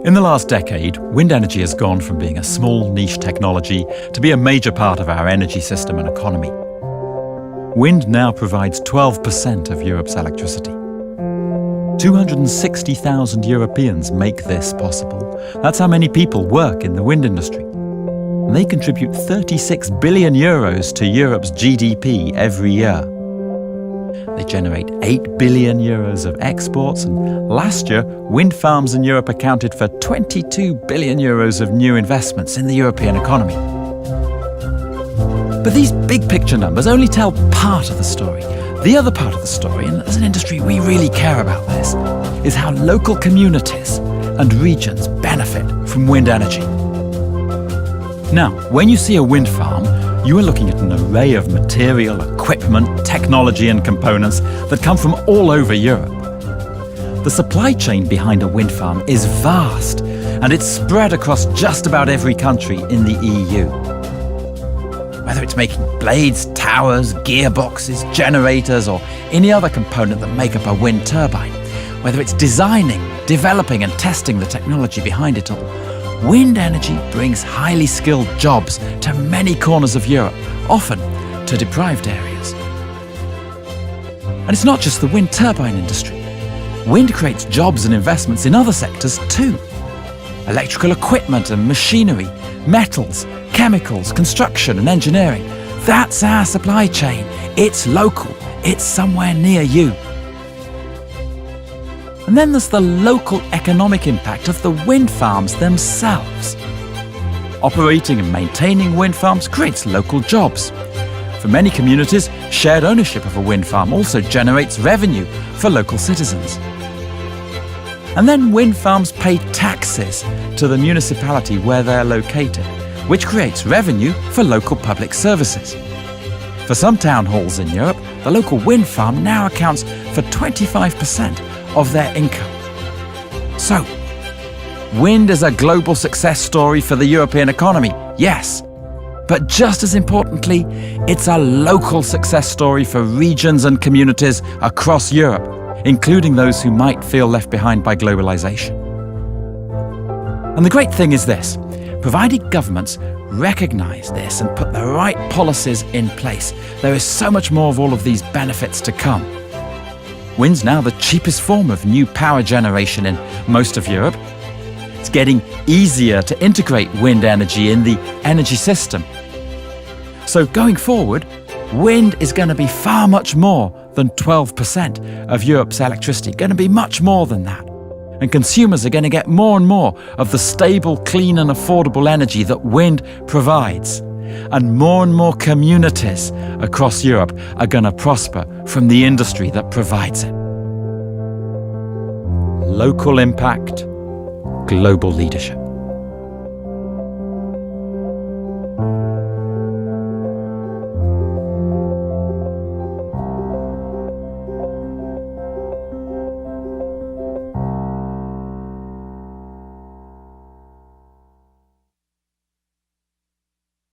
In the last decade, wind energy has gone from being a small niche technology to be a major part of our energy system and economy. Wind now provides 12% of Europe's electricity. 260,000 Europeans make this possible. That's how many people work in the wind industry. And they contribute 36 billion euros to Europe's GDP every year. They generate 8 billion euros of exports, and last year, wind farms in Europe accounted for 22 billion euros of new investments in the European economy. But these big picture numbers only tell part of the story. The other part of the story, and as an industry we really care about this, is how local communities and regions benefit from wind energy. Now, when you see a wind farm, you are looking at an array of material, equipment, technology and components that come from all over Europe. The supply chain behind a wind farm is vast, and it's spread across just about every country in the EU. Whether it's making blades, towers, gearboxes, generators, or any other component that make up a wind turbine, whether it's designing, developing and testing the technology behind it all, wind energy brings highly skilled jobs to many corners of Europe, often to deprived areas. And it's not just the wind turbine industry. Wind creates jobs and investments in other sectors too. Electrical equipment and machinery, metals, chemicals, construction and engineering. That's our supply chain. It's local. It's somewhere near you. And then there's the local economic impact of the wind farms themselves. Operating and maintaining wind farms creates local jobs. For many communities, shared ownership of a wind farm also generates revenue for local citizens. And then wind farms pay taxes to the municipality where they're located, which creates revenue for local public services. For some town halls in Europe, the local wind farm now accounts for 25% of their income. So, wind is a global success story for the European economy, yes. But just as importantly, it's a local success story for regions and communities across Europe, including those who might feel left behind by globalization. And the great thing is this: provided governments recognize this and put the right policies in place, there is so much more of all of these benefits to come. Wind's now the cheapest form of new power generation in most of Europe. It's getting easier to integrate wind energy in the energy system. So going forward, wind is going to be far much more than 12% of Europe's electricity, going to be much more than that. And consumers are going to get more and more of the stable, clean and affordable energy that wind provides. And more communities across Europe are going to prosper from the industry that provides it. Local impact, global leadership.